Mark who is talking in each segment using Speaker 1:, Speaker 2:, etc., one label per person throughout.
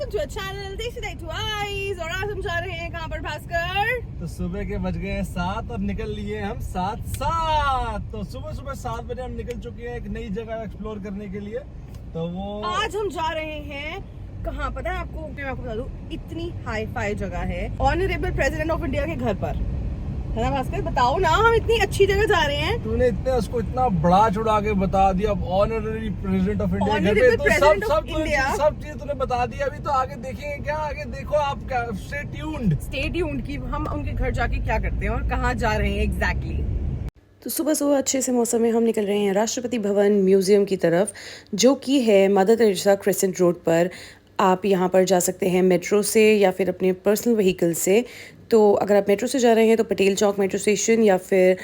Speaker 1: Welcome to channel देसी light two eyes. और आज हम जा रहे हैं कहाँ पर भास्कर?
Speaker 2: तो सुबह के बज गए 7 और निकल लिए हम 7:07। तो सुबह 7 बजे हम निकल चुके हैं एक नई जगह एक्सप्लोर करने के लिए। तो वो
Speaker 1: आज हम जा रहे हैं कहाँ पता है आपको? मैं आपको बता दूं, इतनी हाई फाई जगह है ऑनरेबल प्रेसिडेंट ऑफ इंडिया के घर पर, है ना भास्कर? बताओ ना, हम इतनी अच्छी जगह जा रहे हैं।
Speaker 2: तूने उसको इतना बड़ा चढ़ा के बता दिया। अब ऑनररी प्रेसिडेंट ऑफ इंडिया घर पे तो सब चीज तूने बता दी। अभी तो आगे देखेंगे क्या, आगे देखो आप क्या। स्टे ट्यून्ड
Speaker 1: कि हम उनके घर जाके क्या करते हैं और कहाँ जा रहे हैं एग्जैक्टली। तो सुबह सुबह अच्छे से मौसम में हम निकल रहे हैं राष्ट्रपति भवन म्यूजियम की तरफ, जो कि है मदर टेरेसा क्रेसेंट रोड पर। आप यहाँ पर जा सकते हैं मेट्रो से या फिर अपने पर्सनल व्हीकल से। तो अगर आप मेट्रो से जा रहे हैं तो पटेल चौक मेट्रो स्टेशन या फिर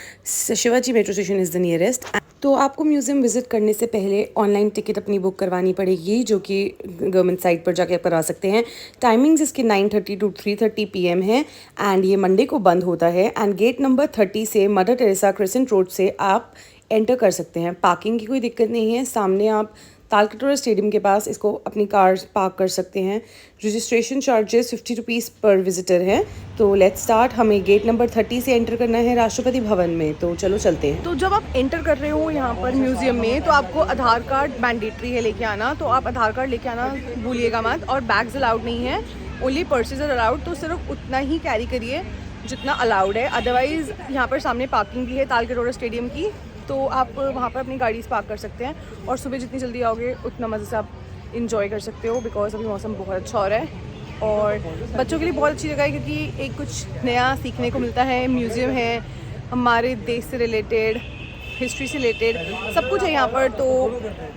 Speaker 1: Shivaji metro station is the nearest. तो आपको म्यूज़ियम विजिट करने से पहले ऑनलाइन टिकट अपनी बुक करवानी पड़ेगी, जो कि गवर्नमेंट साइट पर जाके आप करा सकते हैं। टाइमिंग्स इसके 9:30 to 3:30 PM है एंड ये मंडे को बंद होता है। एंड गेट नंबर 30 से मदर टेरेसा क्रेसेंट रोड से आप एंटर कर सकते हैं। पार्किंग की कोई दिक्कत नहीं है। सामने आप तालकटोरा स्टेडियम के पास इसको अपनी कार पार्क कर सकते हैं। रजिस्ट्रेशन चार्जेस 50 रुपीज़ पर विजिटर है। तो लेट्स स्टार्ट। हमें गेट नंबर 30 से एंटर करना है राष्ट्रपति भवन में, तो चलो चलते हैं। तो जब आप एंटर कर रहे हो यहाँ पर म्यूजियम में, तो आपको आधार कार्ड मैंडेटरी है लेके आना। तो आप आधार कार्ड लेके आना भूलिएगा मत। और बैग्स अलाउड नहीं है, ओनली पर्सेज आर अलाउड। तो सिर्फ उतना ही कैरी करिए जितना अलाउड है। अदरवाइज़ यहाँ पर सामने पार्किंग भी है तालकटोरा स्टेडियम की, तो आप वहाँ पर अपनी गाड़ीज़ पार्क कर सकते हैं। और सुबह जितनी जल्दी आओगे उतना मज़े से आप इंजॉय कर सकते हो, बिकॉज अभी मौसम बहुत अच्छा हो रहा है। और बच्चों के लिए बहुत अच्छी जगह है, क्योंकि एक कुछ नया सीखने को मिलता है। म्यूज़ियम है, हमारे देश से रिलेटेड, हिस्ट्री से रिलेटेड सब कुछ है यहाँ पर। तो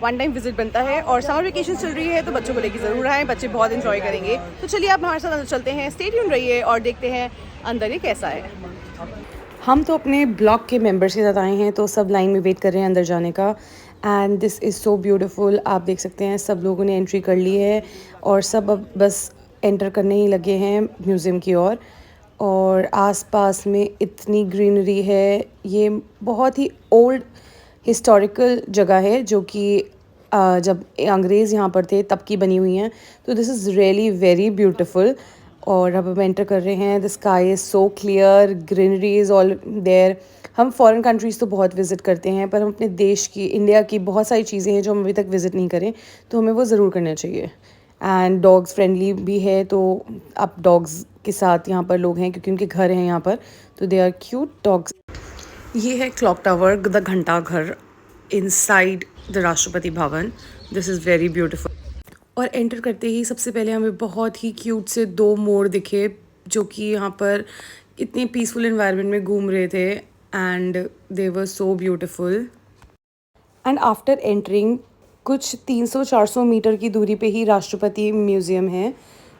Speaker 1: वन टाइम विजिट बनता है। और समर वेकेशन चल रही है तो बच्चों को लेकर ज़रूर आएँ, बच्चे बहुत इन्जॉय करेंगे। तो चलिए आप हमारे साथ अंदर चलते हैं। स्टे ट्यून्ड रहिए और देखते हैं अंदर ये कैसा है। हम तो अपने ब्लॉक के मेंबर्स के साथ आए हैं, तो सब लाइन में वेट कर रहे हैं अंदर जाने का। And this is so beautiful. आप देख सकते हैं सब लोगों ने एंट्री कर ली है और सब अब बस एंटर करने ही लगे हैं म्यूज़ियम की ओर। और आसपास में इतनी ग्रीनरी है। ये बहुत ही ओल्ड हिस्टोरिकल जगह है, जो कि जब अंग्रेज़ यहाँ पर थे तब की बनी हुई हैं। तो this is really very beautiful. और अब हम एंटर कर रहे हैं। The sky is so clear, greenery is all there. हम फॉरेन कंट्रीज़ तो बहुत विज़िट करते हैं, पर हम अपने देश की, इंडिया की बहुत सारी चीज़ें हैं जो हम अभी तक विज़िट नहीं करें, तो हमें वो ज़रूर करना चाहिए। एंड डॉग्स फ्रेंडली भी है, तो अब डॉग्स के साथ यहाँ पर लोग हैं क्योंकि उनके घर हैं यहाँ पर, तो दे आर क्यूट डॉग्स। ये है क्लॉक टावर, द घंटा घर inside the Rashtrapati Bhavan. This is very beautiful. और एंटर करते ही सबसे पहले हमें बहुत ही क्यूट से 2 मोर दिखे, जो कि यहाँ पर इतनी पीसफुल एनवायरनमेंट में घूम रहे थे। And they were so beautiful. And after entering कुछ 300-400 मीटर की दूरी पे ही राष्ट्रपति म्यूज़ियम है,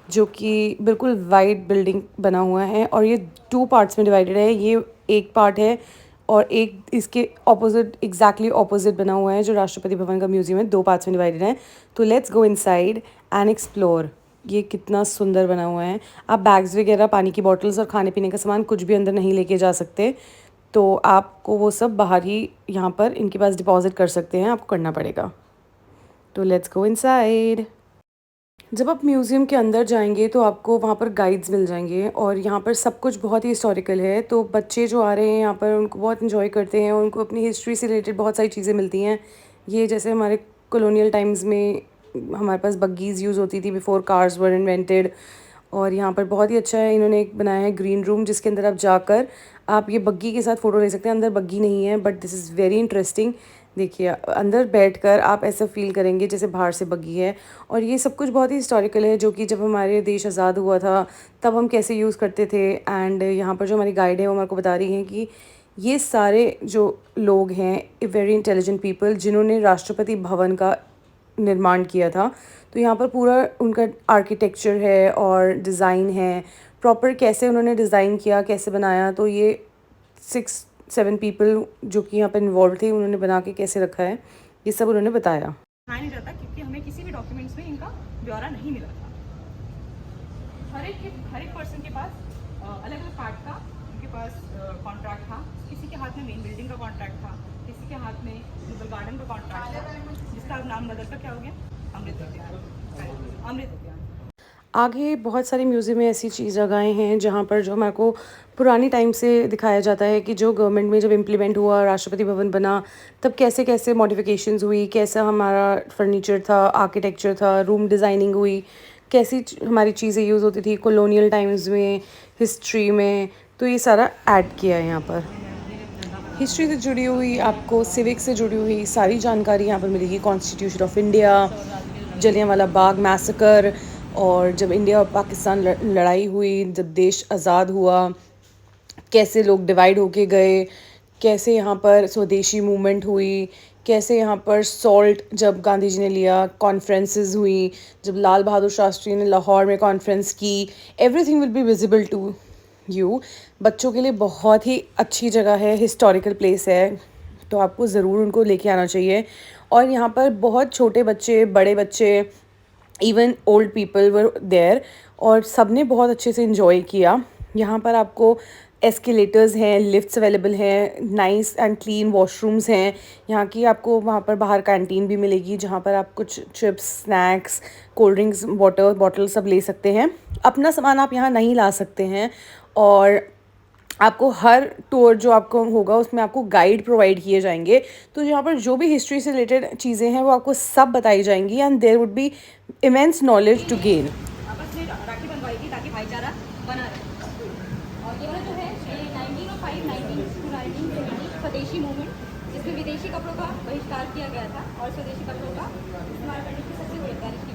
Speaker 1: जो कि बिल्कुल वाइड बिल्डिंग बना हुआ है। और ये 2 पार्ट्स में डिवाइडेड है। ये एक पार्ट है और एक इसके ऑपोजिट, एग्जैक्टली ऑपोजिट बना हुआ है जो राष्ट्रपति भवन का म्यूज़ियम है। 2 पार्ट्स में डिवाइडेड है। तो let's go inside and explore. ये कितना सुंदर बना हुआ है। आप बैग्स वगैरह, पानी की बॉटल्स और खाने पीने का सामान कुछ भी अंदर नहीं लेके जा सकते, तो आपको वो सब बाहर ही यहाँ पर इनके पास डिपॉजिट कर सकते हैं, आपको करना पड़ेगा। तो लेट्स गो इनसाइड। जब आप म्यूज़ियम के अंदर जाएंगे तो आपको वहाँ पर गाइड्स मिल जाएंगे, और यहाँ पर सब कुछ बहुत ही हिस्टोरिकल है। तो बच्चे जो आ रहे हैं यहाँ पर उनको बहुत इन्जॉय करते हैं, और उनको अपनी हिस्ट्री से रिलेटेड बहुत सारी चीज़ें मिलती हैं। ये जैसे हमारे कॉलोनियल टाइम्स में हमारे पास बग्गीज़ यूज़ होती थी बिफोर कार्स वर इन्वेंटेड। और यहाँ पर बहुत ही अच्छा है, इन्होंने एक बनाया है ग्रीन रूम, जिसके अंदर आप जाकर आप ये बग्गी के साथ फ़ोटो ले सकते हैं। अंदर बग्गी नहीं है, but this is very interesting. देखिए, अंदर बैठकर आप ऐसा फील करेंगे जैसे बाहर से बग्गी है। और ये सब कुछ बहुत ही हिस्टोरिकल है, जो कि जब हमारे देश आज़ाद हुआ था तब हम कैसे यूज़ करते थे। एंड यहाँ पर जो हमारी गाइड है वो हमारे को बता रही हैं कि ये सारे जो लोग हैं, वेरी इंटेलिजेंट पीपल, जिन्होंने राष्ट्रपति भवन का निर्माण किया था। तो यहाँ पर पूरा उनका आर्किटेक्चर है और डिज़ाइन है प्रॉपर, कैसे उन्होंने डिज़ाइन किया, कैसे बनाया। तो ये 6-7 पीपल जो कि यहाँ पर इन्वॉल्व थे, उन्होंने बना के कैसे रखा है, ये सब उन्होंने बताया।
Speaker 3: नहीं जाता क्योंकि हमें किसी भी डॉक्यूमेंट्स में इनका ब्यौरा नहीं मिला था। हर एक पर्सन के पास अलग अलग पार्ट का उनके पास कॉन्ट्रैक्ट था। किसी के हाथ में मेन बिल्डिंग का कॉन्ट्रैक्ट था, किसी के हाथ में मुगल गार्डन का कॉन्ट्रैक्ट था, जिसका नाम बदल कर क्या हो गया, अमृत उद्यान।
Speaker 1: आगे बहुत सारे म्यूज़ियम में ऐसी चीज़ जगहें हैं जहाँ पर जो हमारे को पुरानी टाइम से दिखाया जाता है कि जो गवर्नमेंट में जब इम्प्लीमेंट हुआ, राष्ट्रपति भवन बना, तब कैसे कैसे मॉडिफिकेशंस हुई, कैसा हमारा फर्नीचर था, आर्किटेक्चर था, रूम डिज़ाइनिंग हुई, कैसी हमारी चीज़ें यूज़ होती थी कॉलोनियल टाइम्स में, हिस्ट्री में। तो ये सारा ऐड किया है यहाँ पर। हिस्ट्री से जुड़ी हुई, आपको सिविक्स से जुड़ी हुई सारी जानकारी यहाँ पर मिलेगी। Constitution of India, Jallianwala Bagh massacre, और जब इंडिया और पाकिस्तान लड़ाई हुई, जब देश आज़ाद हुआ, कैसे लोग डिवाइड होके गए, कैसे यहाँ पर स्वदेशी मूवमेंट हुई, कैसे यहाँ पर सॉल्ट जब गांधी जी ने लिया, कॉन्फ्रेंसेस हुई, जब लाल बहादुर शास्त्री ने लाहौर में कॉन्फ्रेंस की। Everything will be visible to you. बच्चों के लिए बहुत ही अच्छी जगह है, हिस्टोरिकल प्लेस है, तो आपको ज़रूर उनको लेके आना चाहिए। और यहाँ पर बहुत छोटे बच्चे, बड़े बच्चे, even old people were there, और सब ने बहुत अच्छे से इन्जॉय किया। यहाँ पर आपको एस्केलेटर्स हैं, लिफ्ट्स अवेलेबल हैं, नाइस एंड क्लीन वॉशरूम्स हैं। यहाँ की आपको वहाँ पर बाहर कैंटीन भी मिलेगी जहाँ पर आप कुछ chips, snacks, cold drinks, water bottle सब ले सकते हैं। अपना सामान आप यहाँ नहीं ला सकते हैं, और आपको हर टूर जो आपको होगा उसमें आपको गाइड प्रोवाइड किए जाएंगे। तो यहाँ पर जो भी हिस्ट्री से रिलेटेड चीज़ें हैं वो आपको सब बताई जाएंगी, and there would be immense knowledge to gain.
Speaker 3: आपस में राखी बंधवाएगी ताकि भाईचारा बना रहे। और ये वाला जो है ये 1905 19 स्वदेशी मूवमेंट, जिसमें विदेशी कपड़ों का बहिष्कार किया गया था और स्वदेशी कपड़ों का इस्तेमाल करने की सबसे बड़ी तारीफ की।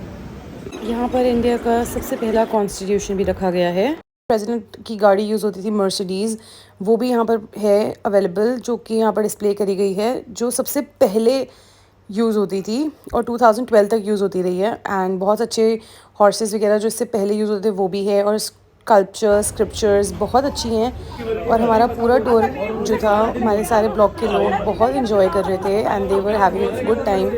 Speaker 1: यहाँ पर इंडिया का सबसे पहला कॉन्स्टिट्यूशन भी रखा गया है। प्रेसिडेंट की गाड़ी यूज़ होती थी मर्सिडीज़, वो भी यहाँ पर है अवेलेबल, जो कि यहाँ पर डिस्प्ले करी गई है, जो सबसे पहले यूज़ होती थी और 2012 तक यूज़ होती रही है। एंड बहुत अच्छे हॉर्सेस वगैरह जो इससे पहले यूज़ होते थे वो भी है, और स्कल्पचर्स, स्क्रिप्चर्स बहुत अच्छी हैं। और हमारा पूरा टूर जो था, हमारे सारे ब्लॉक के लोग बहुत इन्जॉय कर रहे थे, and they were having a good time.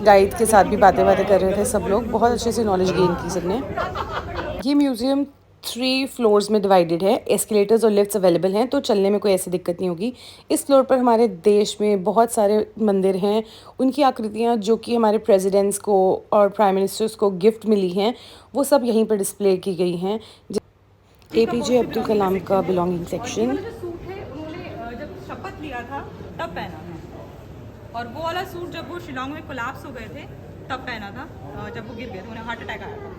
Speaker 1: Guide के साथ भी बातें कर रहे थे सब लोग, बहुत अच्छे से नॉलेज गेन की सबने। ये म्यूज़ियम 3 फ्लोर्स में डिवाइडेड है। एस्केलेटर्स और लिफ्ट्स अवेलेबल हैं, तो चलने में कोई ऐसी दिक्कत नहीं होगी। इस फ्लोर पर हमारे देश में बहुत सारे मंदिर हैं, उनकी आकृतियाँ जो कि हमारे प्रेसिडेंट्स को और प्राइम मिनिस्टर्स को गिफ्ट मिली हैं, वो सब यहीं पर डिस्प्ले की गई हैं। APJ अब्दुल कलाम का बिलोंगिंग सेक्शन।
Speaker 3: जो सूट है उन्होंने जब शपथ लिया था तब पहना है, और वो वाला सूट जब वो शिलोंग में कोलैप्स हो गए थे तब पहना था, जब वो गिर गए थे, उन्हें हार्ट अटैक आया था,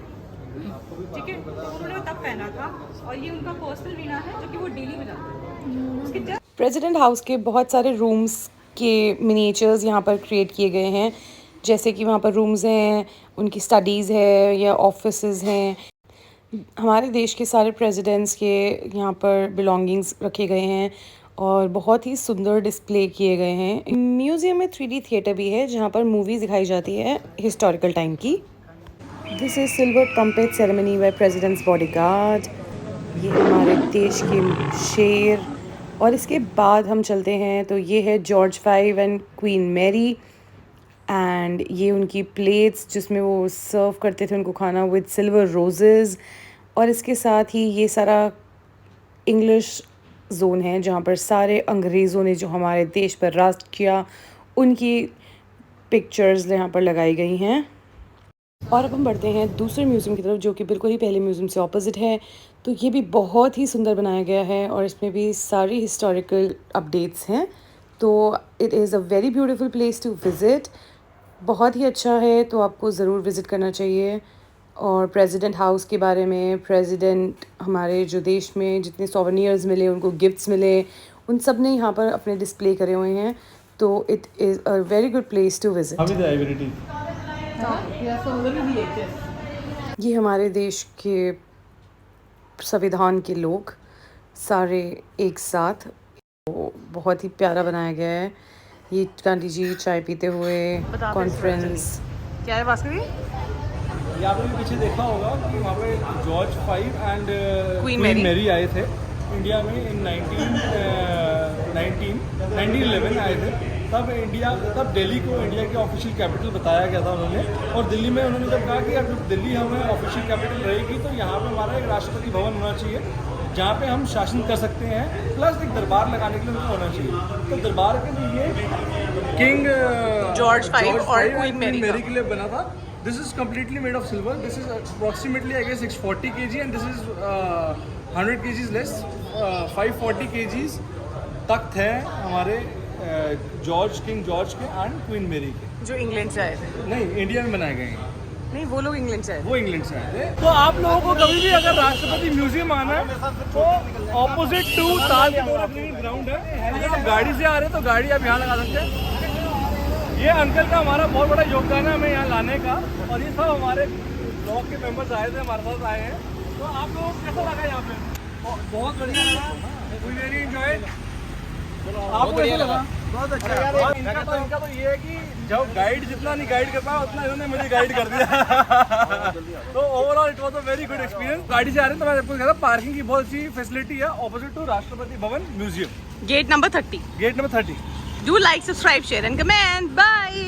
Speaker 3: ठीक है, तो उन्होंने तब पहना था। और ये उनका पर्सनल वीणा है जो कि वो डेली बजाते हैं। उसके जस्ट
Speaker 1: प्रेसिडेंट हाउस के बहुत सारे रूम्स के मिनिएचर्स यहाँ पर क्रिएट किए गए हैं, जैसे कि वहाँ पर रूम्स हैं, उनकी स्टडीज़ है या ऑफिसेज हैं। हमारे देश के सारे प्रेसिडेंट्स के यहाँ पर बिलोंगिंग्स रखे गए हैं और बहुत ही सुंदर डिस्प्ले किए गए हैं। म्यूज़ियम में 3D थिएटर भी है जहाँ पर मूवीज़ दिखाई जाती है हिस्टोरिकल टाइम की। This is silver trumpet ceremony by president's bodyguard. ये हमारे देश के शेर। और इसके बाद हम चलते हैं तो ये है जॉर्ज 5 एंड क्वीन मैरी, एंड ये उनकी प्लेट्स जिसमें वो सर्व करते थे उनको खाना विद सिल्वर रोजेज़। और इसके साथ ही ये सारा इंग्लिश जोन है जहाँ पर सारे अंग्रेज़ों ने जो हमारे देश पर राज किया उनकी पिक्चर्स यहाँ पर लगाई गई हैं। और अब हम बढ़ते हैं दूसरे म्यूज़ियम की तरफ, जो कि बिल्कुल ही पहले म्यूज़ियम से ऑपोजिट है। तो ये भी बहुत ही सुंदर बनाया गया है और इसमें भी सारी हिस्टोरिकल अपडेट्स हैं। तो it is a very beautiful place to visit. बहुत ही अच्छा है, तो आपको ज़रूर विज़िट करना चाहिए। और प्रेसिडेंट हाउस के बारे में, प्रेसिडेंट हमारे जो देश में जितने सोवेनियर्स मिले, उनको गिफ्ट्स मिले, उन सब ने यहाँ पर अपने डिस्प्ले करे हुए हैं। तो it is a very good place to visit. ये हमारे देश के संविधान के लोग सारे एक साथ, तो बहुत ही प्यारा बनाया गया है। ये गांधी जी चाय पीते हुए कॉन्फ्रेंस।
Speaker 3: क्या है बात करिए?
Speaker 2: ये आपने पीछे देखा होगा कि वहाँ पे जॉर्ज 5 एंड
Speaker 3: क्वीन
Speaker 2: मैरी आए थे इंडिया में इन 1911 आए थे। तब दिल्ली को इंडिया की ऑफिशियल कैपिटल बताया गया था उन्होंने। और दिल्ली में उन्होंने जब कहा कि अगर दिल्ली हमें ऑफिशियल कैपिटल रहेगी तो यहाँ पे हमारा एक राष्ट्रपति भवन होना चाहिए जहाँ पे हम शासन कर सकते हैं, प्लस एक दरबार लगाने के लिए उनको होना चाहिए। तो दरबार के लिए किंग
Speaker 3: जॉर्ज 5 और क्वीन मैरी
Speaker 2: के लिए बना था, This is completely made of silver. This is approximately, I guess, 640 kg, and this is 100 kgs less. 540 kgs तख्त है हमारे किंग जॉर्ज के एंड क्वीन मेरी के,
Speaker 1: जो इंग्लैंड से आए थे।
Speaker 2: नहीं इंडिया में बनाए गए हैं,
Speaker 1: नहीं, वो लोग इंग्लैंड से आए थे।
Speaker 2: वो इंग्लैंड से आए थे। तो आप लोगों को कभी भी अगर राष्ट्रपति म्यूजियम आना है तो ऑपोजिट टू ताज ग्राउंड है। अगर आप गाड़ी से आ रहे हैं तो गाड़ी आप यहाँ लगा सकते हैं। ये अंकल का हमारा बहुत बड़ा योगदान है हमें यहाँ लाने का, और ये सब हमारे ब्लॉग के मेंबर्स आए थे, हमारे साथ आए हैं। तो आप लोगों को कैसा लगा यहाँ पे? बहुत बढ़िया लगा, वी वेरी एंजॉय। आपको कैसा लगा? बहुत अच्छा। इनका तो ये है कि जब गाइड जितना नहीं गाइड कर पाया उतना इन्होंने मुझे गाइड कर दिया। तो overall it was a very good experience. गाड़ी से आ रहे हैं तो मैं आपको कहता हूं पार्किंग की बहुत अच्छी फैसिलिटी है opposite to Rashtrapati Bhavan museum,
Speaker 1: gate number 30।
Speaker 2: Gate number 30।
Speaker 1: Do like, subscribe, share and comment. Bye.